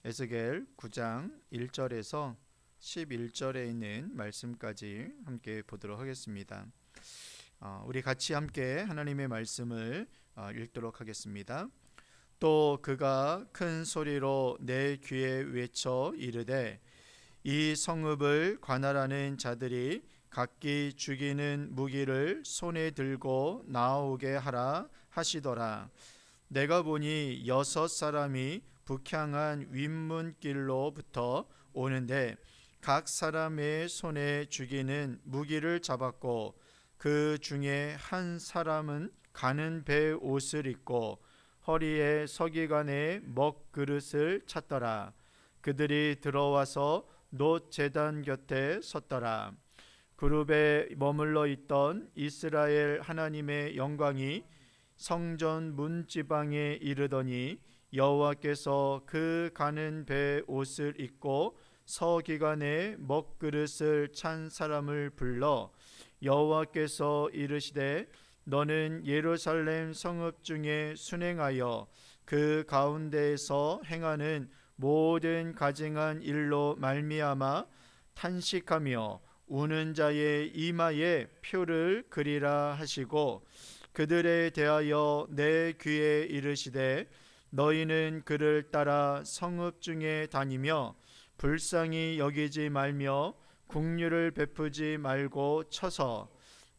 에스겔 9장 1절에서 11절에 있는 말씀까지 함께 보도록 하겠습니다. 우리 같이 함께 하나님의 말씀을 읽도록 하겠습니다. 또 그가 큰 소리로 내 귀에 외쳐 이르되 이 성읍을 관할하는 자들이 각기 죽이는 무기를 손에 들고 나오게 하라 하시더라. 내가 보니 6사람이 북향한 윗문길로부터 오는데 각 사람의 손에 죽이는 무기를 잡았고 그 중에 한 사람은 가는 배 옷을 입고 허리에 서기관의 먹그릇을 찼더라. 그들이 들어와서 놋 제단 곁에 섰더라. 그룹에 머물러 있던 이스라엘 하나님의 영광이 성전 문지방에 이르더니 여호와께서 그 가는 배 옷을 입고 서기관의 먹그릇을 찬 사람을 불러 여호와께서 이르시되 너는 예루살렘 성읍 중에 순행하여 그 가운데에서 행하는 모든 가증한 일로 말미암아 탄식하며 우는 자의 이마에 표를 그리라 하시고 그들에 대하여 내 귀에 이르시되 너희는 그를 따라 성읍 중에 다니며 불쌍히 여기지 말며 긍휼을 베푸지 말고 쳐서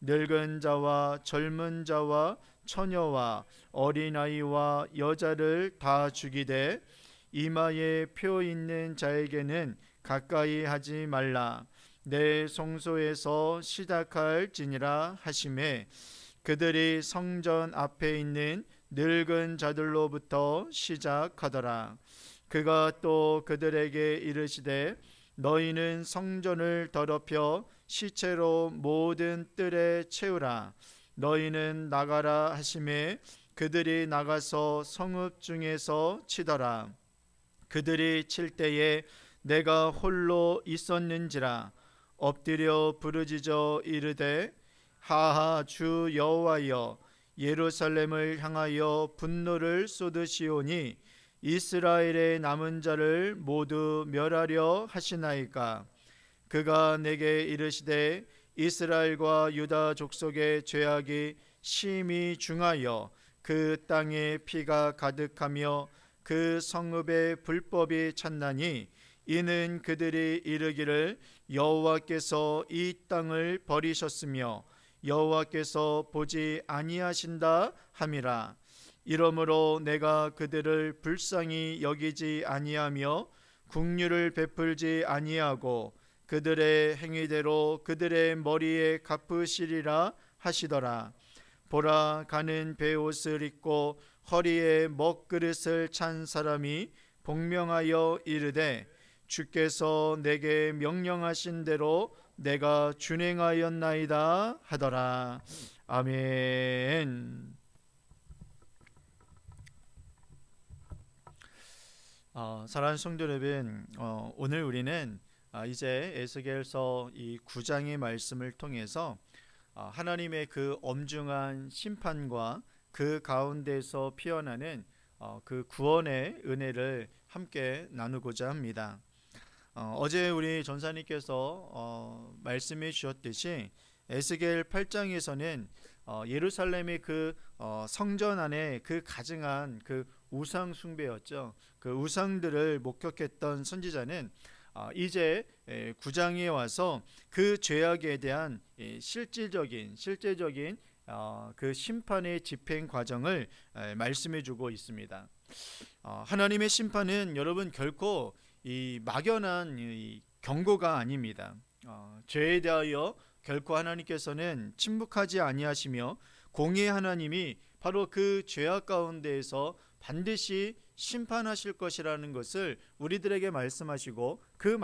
늙은 자와 젊은 자와 처녀와 어린아이와 여자를 다 죽이되 이마에 표 있는 자에게는 가까이 하지 말라. 내 성소에서 시작할지니라 하시매 그들이 성전 앞에 있는 늙은 자들로부터 시작하더라. 그가 또 그들에게 이르시되 너희는 성전을 더럽혀 시체로 모든 뜰에 채우라. 너희는 나가라 하시매 그들이 나가서 성읍 중에서 치더라. 그들이 칠 때에 내가 홀로 있었는지라 엎드려 부르짖어 이르되 하하 주 여호와여 예루살렘을 향하여 분노를 쏟으시오니 이스라엘의 남은 자를 모두 멸하려 하시나이까. 그가 내게 이르시되 이스라엘과 유다 족속의 죄악이 심히 중하여 그 땅에 피가 가득하며 그 성읍에 불법이 찼나니 이는 그들이 이르기를 여호와께서 이 땅을 버리셨으며 여호와께서 보지 아니하신다 함이라. 이러므로 내가 그들을 불쌍히 여기지 아니하며 긍휼을 베풀지 아니하고 그들의 행위대로 그들의 머리에 갚으시리라 하시더라. 보라 가는 베옷을 입고 허리에 먹그릇을 찬 사람이 복명하여 이르되 주께서 내게 명령하신 대로 내가 준행하였나이다 하더라. 아멘. 사랑하는 성도 여러분, 오늘 우리는 이제 에스겔서 이 9장의 말씀을 통해서 하나님의 그 엄중한 심판과 그 가운데서 피어나는 그 구원의 은혜를 함께 나누고자 합니다. 어제 우리 전사님께서 말씀해 주셨듯이 에스겔 8장에서는 예루살렘의 그 성전 안에 그 가증한 그 우상 숭배였죠. 그 우상들을 목격했던 선지자는 이제 9장에 와서 그 죄악에 대한 실제적인 그 심판의 집행 과정을 말씀해 주고 있습니다. 하나님의 심판은 여러분 결코 이 막연한 이 경고가 아닙니다. 죄에 대하여 결코 하나님께서는 침묵하지 아니하시며 공의의 하나님이 바로 그 죄악 가운데에서 반드시 심판하실 것이라는 것을 우리들에게 말씀하시고 그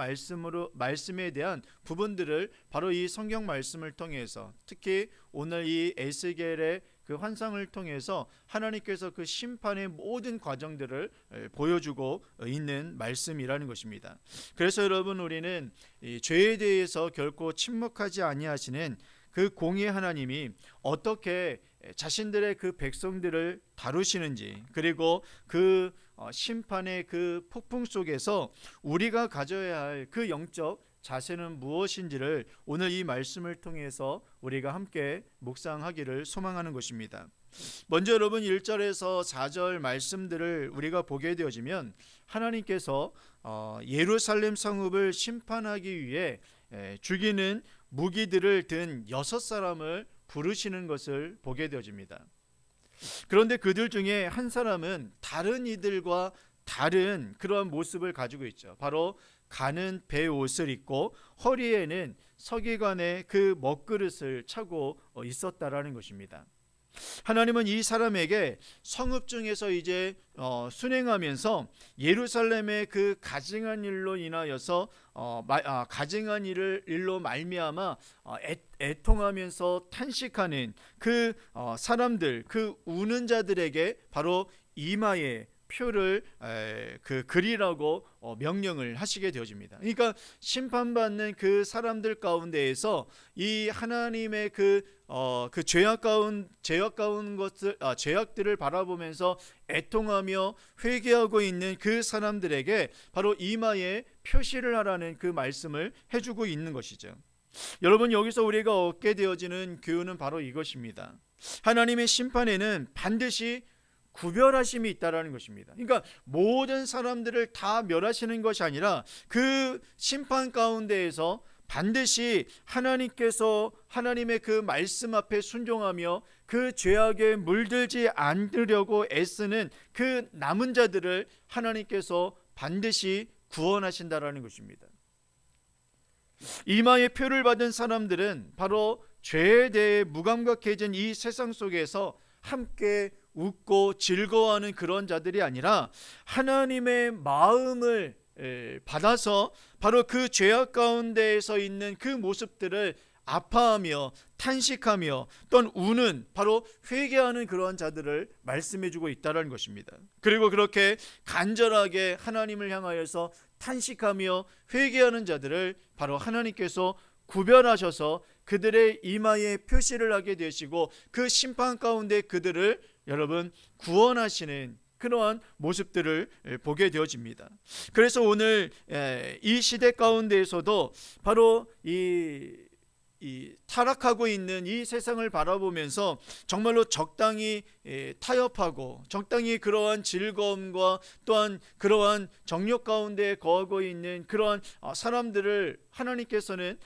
말씀에 대한 부분들을 바로 이 성경 말씀을 통해서 특히 오늘 이 에스겔의 그 환상을 통해서 하나님께서 그 심판의 모든 과정들을 보여주고 있는 말씀이라는 것입니다. 그래서 여러분 우리는 이 죄에 대해서 결코 침묵하지 아니하시는 그 공의 하나님이 어떻게 자신들의 그 백성들을 다루시는지, 그리고 그 심판의 그 폭풍 속에서 우리가 가져야 할 그 영적 자세는 무엇인지를 오늘 이 말씀을 통해서 우리가 함께 묵상하기를 소망하는 것입니다. 먼저 여러분 1절에서 4절 말씀들을 우리가 보게 되어지면 하나님께서 예루살렘 성읍을 심판하기 위해 죽이는 무기들을 든 6사람을 부르시는 것을 보게 되어집니다. 그런데 그들 중에 한 사람은 다른 이들과 다른 그러한 모습을 가지고 있죠. 바로 가는 배 옷을 입고 허리에는 서기관의 그 먹그릇을 차고 있었다라는 것입니다. 하나님은 이 사람에게 성읍 중에서 이제 순행하면서 예루살렘의 그 가증한 일로 인하여서 가증한 일로 말미암아 애통하면서 탄식하는 그 사람들, 그 우는 자들에게 바로 이마에 표를 그리라고 명령을 하시게 되어집니다. 그러니까 심판받는 그 사람들 가운데에서 이 하나님의 그 죄악 가운 것을 죄악들을 바라보면서 애통하며 회개하고 있는 그 사람들에게 바로 이마에 표시를 하라는 그 말씀을 해주고 있는 것이죠. 여러분, 여기서 우리가 얻게 되어지는 교훈은 바로 이것입니다. 하나님의 심판에는 반드시 구별하심이 있다라는 것입니다. 그러니까 모든 사람들을 다 멸하시는 것이 아니라 그 심판 가운데에서 반드시 하나님께서 하나님의 그 말씀 앞에 순종하며 그 죄악에 물들지 않으려고 애쓰는 그 남은 자들을 하나님께서 반드시 구원하신다라는 것입니다. 이마에 표를 받은 사람들은 바로 죄에 대해 무감각해진 이 세상 속에서 함께 웃고 즐거워하는 그런 자들이 아니라 하나님의 마음을 받아서 바로 그 죄악 가운데에서 있는 그 모습들을 아파하며 탄식하며 또한 우는 바로 회개하는 그러한 자들을 말씀해주고 있다는 것입니다. 그리고 그렇게 간절하게 하나님을 향하여서 탄식하며 회개하는 자들을 바로 하나님께서 구별하셔서 그들의 이마에 표시를 하게 되시고 그 심판 가운데 그들을 여러분 구원하시는 그러한 모습들을 보게 되어집니다. 그래서 오늘 이 시대 가운데에서도 바로 이 타락하고 있는 이 세상을 바라보면서 정말로 적당히 타협하고 적당히 그러한 즐거움과 또한 그러한 정욕 가운데 거하고 있는 그러한 사람들을 하나님께서는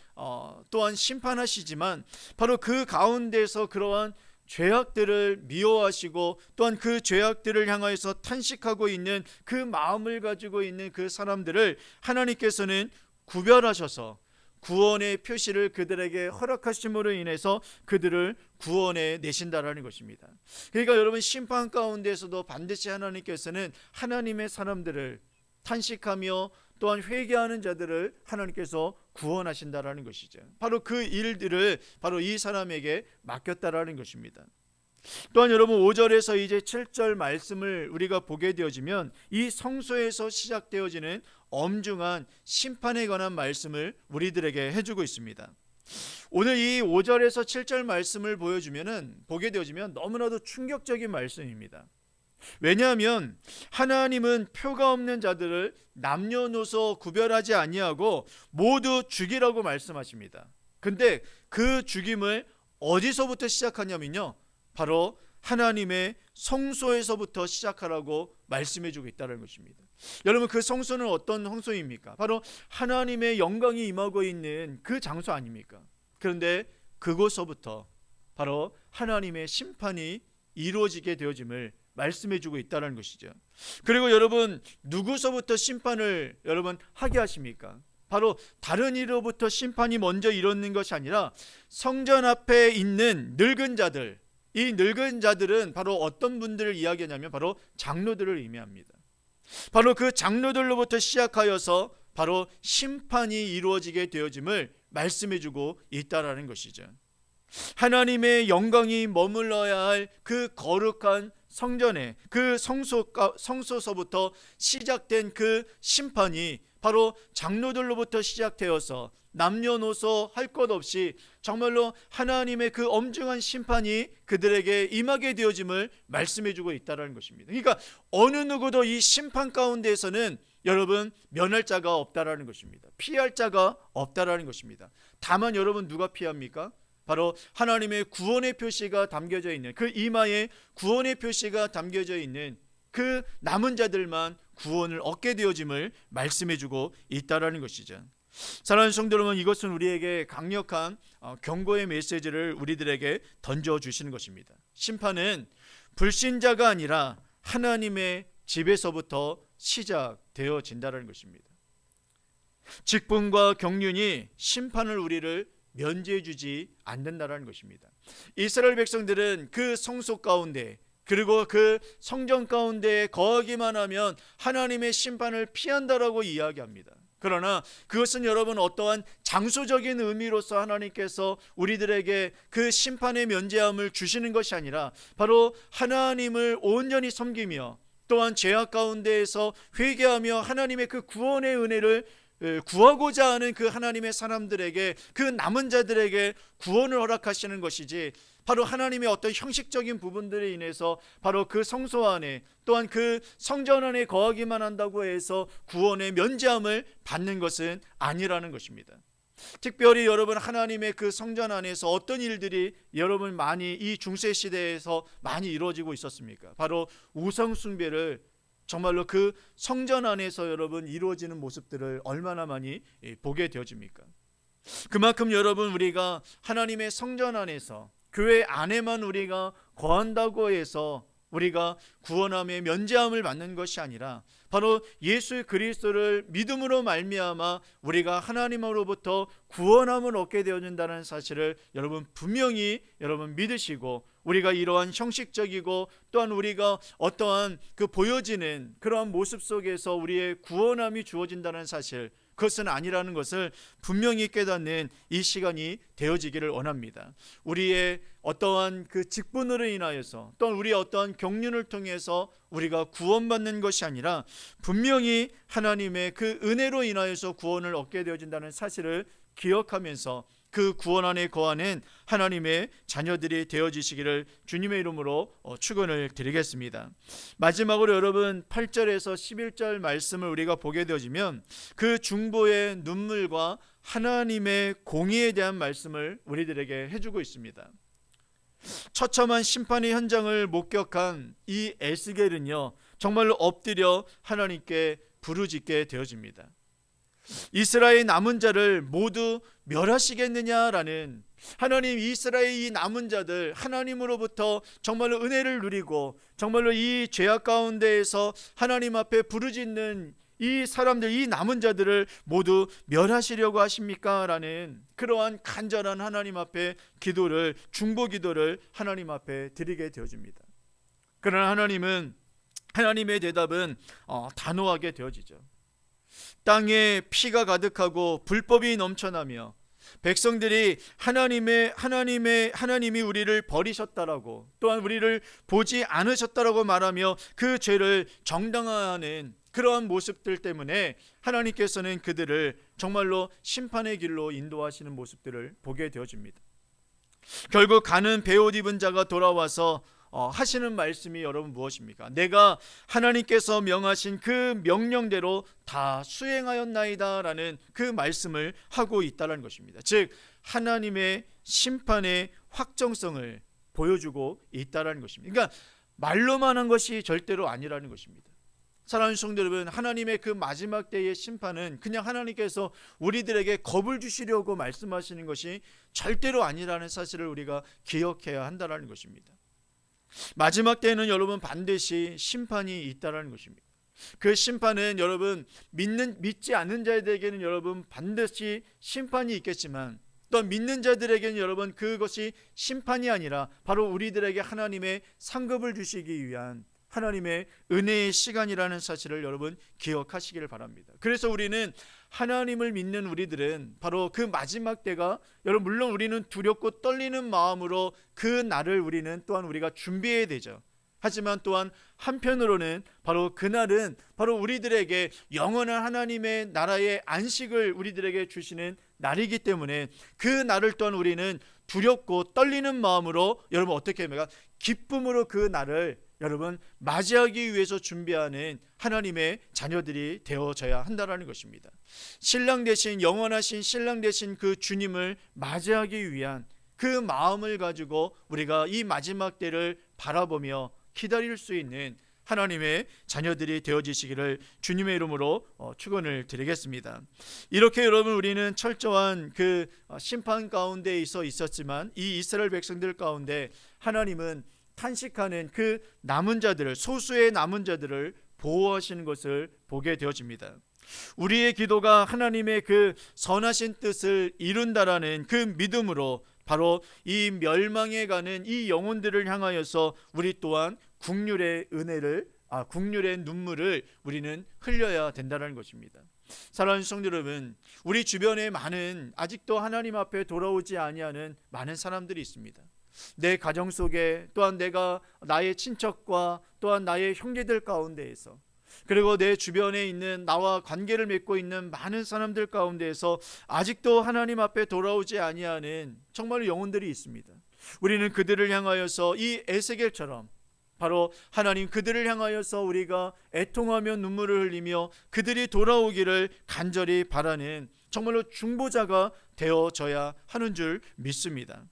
또한 심판하시지만 바로 그 가운데서 그러한 죄악들을 미워하시고 또한 그 죄악들을 향하여서 탄식하고 있는 그 마음을 가지고 있는 그 사람들을 하나님께서는 구별하셔서 구원의 표시를 그들에게 허락하심으로 인해서 그들을 구원해 내신다라는 것입니다. 그러니까 여러분, 심판 가운데서도 반드시 하나님께서는 하나님의 사람들을 탄식하며 또한 회개하는 자들을 하나님께서 구원하신다라는 것이죠. 바로 그 일들을 바로 이 사람에게 맡겼다라는 것입니다. 또한 여러분 5절에서 이제 7절 말씀을 우리가 보게 되어지면 이 성소에서 시작되어지는 엄중한 심판에 관한 말씀을 우리들에게 해주고 있습니다. 오늘 이 5절에서 7절 말씀을 보게 되어지면 너무나도 충격적인 말씀입니다. 왜냐하면 하나님은 표가 없는 자들을 남녀노소 구별하지 아니하고 모두 죽이라고 말씀하십니다. 근데 그 죽임을 어디서부터 시작하냐면요, 바로 하나님의 성소에서부터 시작하라고 말씀해주고 있다는 것입니다. 여러분, 그 성소는 어떤 성소입니까? 바로 하나님의 영광이 임하고 있는 그 장소 아닙니까? 그런데 그곳서부터 바로 하나님의 심판이 이루어지게 되어짐을 말씀해주고 있다는 것이죠. 그리고 여러분, 누구서부터 심판을 여러분 하게 하십니까? 바로 다른 이로부터 심판이 먼저 이루어지는 것이 아니라 성전 앞에 있는 늙은 자들, 이 늙은 자들은 바로 어떤 분들을 이야기하냐면 바로 장로들을 의미합니다. 바로 그 장로들로부터 시작하여서 바로 심판이 이루어지게 되어짐을 말씀해주고 있다라는 것이죠. 하나님의 영광이 머물러야 할 그 거룩한 성전에, 그 성소서부터 시작된 그 심판이 바로 장로들로부터 시작되어서 남녀노소 할 것 없이 정말로 하나님의 그 엄중한 심판이 그들에게 임하게 되어짐을 말씀해 주고 있다는 것입니다. 그러니까 어느 누구도 이 심판 가운데에서는 여러분 면할 자가 없다라는 것입니다. 피할 자가 없다라는 것입니다. 다만 여러분 누가 피합니까? 바로 하나님의 구원의 표시가 담겨져 있는, 그 이마에 구원의 표시가 담겨져 있는 그 남은 자들만 구원을 얻게 되어짐을 말씀해 주고 있다라는 것이죠. 사랑하는 성도 여러분, 이것은 우리에게 강력한 경고의 메시지를 우리들에게 던져주시는 것입니다. 심판은 불신자가 아니라 하나님의 집에서부터 시작되어진다는 것입니다. 직분과 경륜이 심판을 우리를 면제해 주지 않는다는 것입니다. 이스라엘 백성들은 그 성소 가운데, 그리고 그 성전 가운데 거하기만 하면 하나님의 심판을 피한다라고 이야기합니다. 그러나 그것은 여러분 어떠한 장소적인 의미로서 하나님께서 우리들에게 그 심판의 면제함을 주시는 것이 아니라 바로 하나님을 온전히 섬기며 또한 죄악 가운데에서 회개하며 하나님의 그 구원의 은혜를 구하고자 하는 그 하나님의 사람들에게, 그 남은 자들에게 구원을 허락하시는 것이지, 바로 하나님의 어떤 형식적인 부분들에 인해서 바로 그 성소 안에 또한 그 성전 안에 거하기만 한다고 해서 구원의 면제함을 받는 것은 아니라는 것입니다. 특별히 여러분 하나님의 그 성전 안에서 어떤 일들이 여러분 많이 이 중세 시대에서 많이 이루어지고 있었습니까? 바로 우상 숭배를 정말로 그 성전 안에서 여러분 이루어지는 모습들을 얼마나 많이 보게 되어집니까? 그만큼 여러분 우리가 하나님의 성전 안에서, 교회 안에만 우리가 거한다고 해서 우리가 구원함의 면제함을 받는 것이 아니라 바로 예수 그리스도를 믿음으로 말미암아 우리가 하나님으로부터 구원함을 얻게 되어진다는 사실을 여러분 분명히 여러분 믿으시고, 우리가 이러한 형식적이고 또한 우리가 어떠한 그 보여지는 그러한 모습 속에서 우리의 구원함이 주어진다는 사실, 그것은 아니라는 것을 분명히 깨닫는 이 시간이 되어지기를 원합니다. 우리의 어떠한 그 직분으로 인하여서 또한 우리의 어떠한 경륜을 통해서 우리가 구원받는 것이 아니라 분명히 하나님의 그 은혜로 인하여서 구원을 얻게 되어진다는 사실을 기억하면서 그 구원 안에 거하는 하나님의 자녀들이 되어지시기를 주님의 이름으로 축원을 드리겠습니다. 마지막으로 여러분 8절에서 11절 말씀을 우리가 보게 되어지면 그 중보의 눈물과 하나님의 공의에 대한 말씀을 우리들에게 해주고 있습니다. 처참한 심판의 현장을 목격한 이 에스겔은요, 정말로 엎드려 하나님께 부르짖게 되어집니다. 이스라엘 남은 자를 모두 멸하시겠느냐라는, 하나님 이스라엘 이 남은 자들 하나님으로부터 정말로 은혜를 누리고 정말로 이 죄악 가운데에서 하나님 앞에 부르짖는 이 사람들, 이 남은 자들을 모두 멸하시려고 하십니까? 라는 그러한 간절한 하나님 앞에 기도를, 중보 기도를 하나님 앞에 드리게 되어집니다. 그러나 하나님의 대답은 단호하게 되어지죠. 땅에 피가 가득하고 불법이 넘쳐나며 백성들이 하나님이 우리를 버리셨다라고, 또한 우리를 보지 않으셨다라고 말하며 그 죄를 정당화하는 그러한 모습들 때문에 하나님께서는 그들을 정말로 심판의 길로 인도하시는 모습들을 보게 되어집니다. 결국 가는 베옷 입은 자가 돌아와서 하시는 말씀이 여러분 무엇입니까? 내가 하나님께서 명하신 그 명령대로 다 수행하였나이다 라는 그 말씀을 하고 있다는 것입니다. 즉 하나님의 심판의 확정성을 보여주고 있다는 것입니다. 그러니까 말로만 한 것이 절대로 아니라는 것입니다. 사랑하는 성도 여러분, 하나님의 그 마지막 때의 심판은 그냥 하나님께서 우리들에게 겁을 주시려고 말씀하시는 것이 절대로 아니라는 사실을 우리가 기억해야 한다는 것입니다. 마지막 때에는 여러분 반드시 심판이 있다라는 것입니다. 그 심판은 여러분 믿지 않는 자들에게는 여러분 반드시 심판이 있겠지만, 또 믿는 자들에게는 여러분 그것이 심판이 아니라 바로 우리들에게 하나님의 상급을 주시기 위한 하나님의 은혜의 시간이라는 사실을 여러분 기억하시기를 바랍니다. 그래서 우리는 하나님을 믿는 우리들은 바로 그 마지막 때가, 여러분 물론 우리는 두렵고 떨리는 마음으로 그 날을 우리는 또한 우리가 준비해야 되죠. 하지만 또한 한편으로는 바로 그날은 바로 우리들에게 영원한 하나님의 나라의 안식을 우리들에게 주시는 날이기 때문에 그 날을 또한 우리는 두렵고 떨리는 마음으로 여러분 어떻게 합니까? 기쁨으로 그 날을 여러분 맞이하기 위해서 준비하는 하나님의 자녀들이 되어져야 한다는 것입니다. 신랑 되신, 영원하신 신랑 되신 그 주님을 맞이하기 위한 그 마음을 가지고 우리가 이 마지막 때를 바라보며 기다릴 수 있는 하나님의 자녀들이 되어지시기를 주님의 이름으로 축원을 드리겠습니다. 이렇게 여러분 우리는 철저한 그 심판 가운데 있었지만 이 이스라엘 백성들 가운데 하나님은 탄식하는 그 남은 자들을, 소수의 남은 자들을 보호하시는 것을 보게 되어집니다. 우리의 기도가 하나님의 그 선하신 뜻을 이룬다라는 그 믿음으로 바로 이 멸망해 가는 이 영혼들을 향하여서 우리 또한 국률의 눈물을 우리는 흘려야 된다는 것입니다. 사랑하는 성도 여러분, 우리 주변에 많은 아직도 하나님 앞에 돌아오지 아니하는 많은 사람들이 있습니다. 내 가정 속에, 또한 내가 나의 친척과 또한 나의 형제들 가운데에서, 그리고 내 주변에 있는 나와 관계를 맺고 있는 많은 사람들 가운데에서 아직도 하나님 앞에 돌아오지 아니하는 정말 영혼들이 있습니다. 우리는 그들을 향하여서 이 에스겔처럼 바로 하나님 그들을 향하여서 우리가 애통하며 눈물을 흘리며 그들이 돌아오기를 간절히 바라는 정말로 중보자가 되어져야 하는 줄 믿습니다.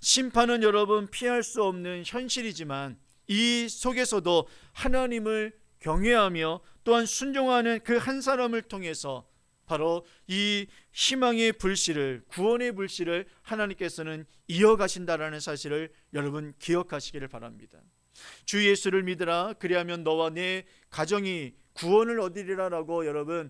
심판은 여러분 피할 수 없는 현실이지만 이 속에서도 하나님을 경외하며 또한 순종하는 그 한 사람을 통해서 바로 이 희망의 불씨를, 구원의 불씨를 하나님께서는 이어가신다라는 사실을 여러분 기억하시기를 바랍니다. 주 예수를 믿으라, 그리하면 너와 내 가정이 구원을 얻으리라라고 여러분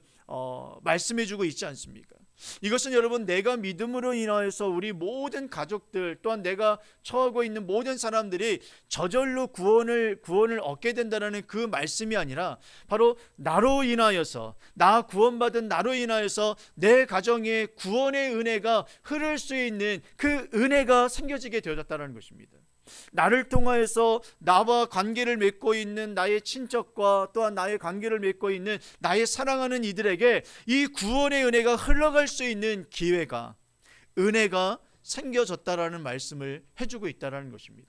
말씀해주고 있지 않습니까? 이것은 여러분 내가 믿음으로 인하여서 우리 모든 가족들, 또한 내가 처하고 있는 모든 사람들이 저절로 구원을 얻게 된다는 그 말씀이 아니라 바로 나로 인하여서, 나 구원받은 나로 인하여서 내 가정에 구원의 은혜가 흐를 수 있는 그 은혜가 생겨지게 되어졌다는 것입니다. 나를 통하여서 나와 관계를 맺고 있는 나의 친척과 또한 나의 관계를 맺고 있는 나의 사랑하는 이들에게 이 구원의 은혜가 흘러갈 수 있는 기회가, 은혜가 생겨졌다라는 말씀을 해주고 있다는 것입니다.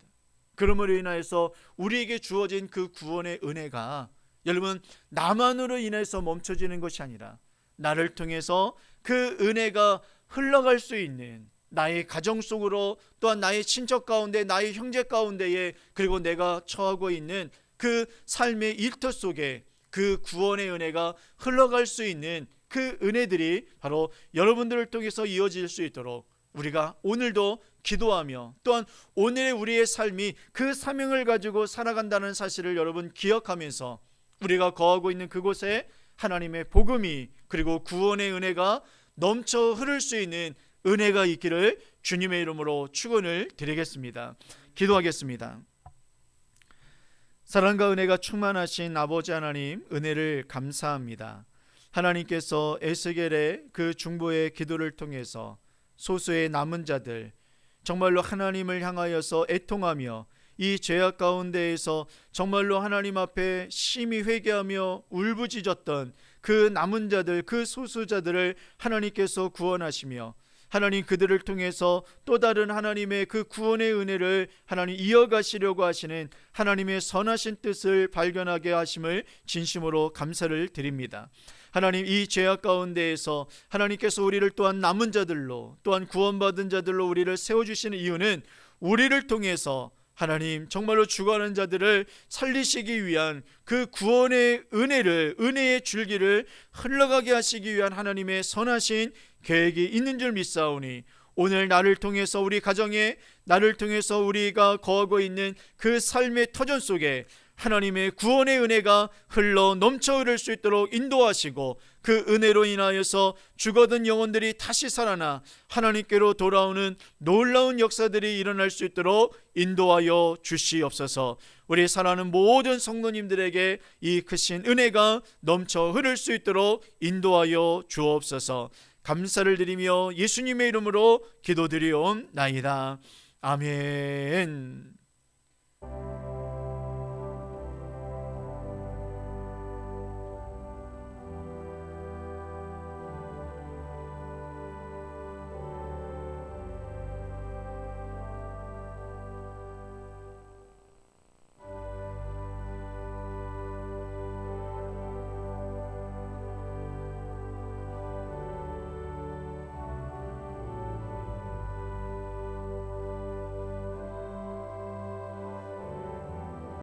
그러므로 인하여서 우리에게 주어진 그 구원의 은혜가 여러분 나만으로 인해서 멈춰지는 것이 아니라 나를 통해서 그 은혜가 흘러갈 수 있는 나의 가정 속으로, 또한 나의 친척 가운데, 나의 형제 가운데에, 그리고 내가 처하고 있는 그 삶의 일터 속에 그 구원의 은혜가 흘러갈 수 있는 그 은혜들이 바로 여러분들을 통해서 이어질 수 있도록 우리가 오늘도 기도하며 또한 오늘의 우리의 삶이 그 사명을 가지고 살아간다는 사실을 여러분 기억하면서 우리가 거하고 있는 그곳에 하나님의 복음이, 그리고 구원의 은혜가 넘쳐 흐를 수 있는 은혜가 있기를 주님의 이름으로 축원을 드리겠습니다. 기도하겠습니다. 사랑과 은혜가 충만하신 아버지 하나님, 은혜를 감사합니다. 하나님께서 에스겔의 그 중보의 기도를 통해서 소수의 남은 자들, 정말로 하나님을 향하여서 애통하며 이 죄악 가운데에서 정말로 하나님 앞에 심히 회개하며 울부짖었던 그 남은 자들, 그 소수자들을 하나님께서 구원하시며 하나님 그들을 통해서 또 다른 하나님의 그 구원의 은혜를 하나님 이어가시려고 하시는 하나님의 선하신 뜻을 발견하게 하심을 진심으로 감사를 드립니다. 하나님, 이 죄악 가운데에서 하나님께서 우리를 또한 남은 자들로, 또한 구원받은 자들로 우리를 세워주시는 이유는 우리를 통해서 하나님 정말로 죽어가는 자들을 살리시기 위한 그 구원의 은혜를, 은혜의 줄기를 흘러가게 하시기 위한 하나님의 선하신 계획이 있는 줄 믿사오니 오늘 나를 통해서, 우리 가정에 나를 통해서 우리가 거하고 있는 그 삶의 터전 속에 하나님의 구원의 은혜가 흘러 넘쳐 흐를 수 있도록 인도하시고, 그 은혜로 인하여서 죽어든 영혼들이 다시 살아나 하나님께로 돌아오는 놀라운 역사들이 일어날 수 있도록 인도하여 주시옵소서. 우리 사랑하는 모든 성도님들에게 이 크신 은혜가 넘쳐 흐를 수 있도록 인도하여 주옵소서. 감사를 드리며 예수님의 이름으로 기도드리옵나이다. 아멘.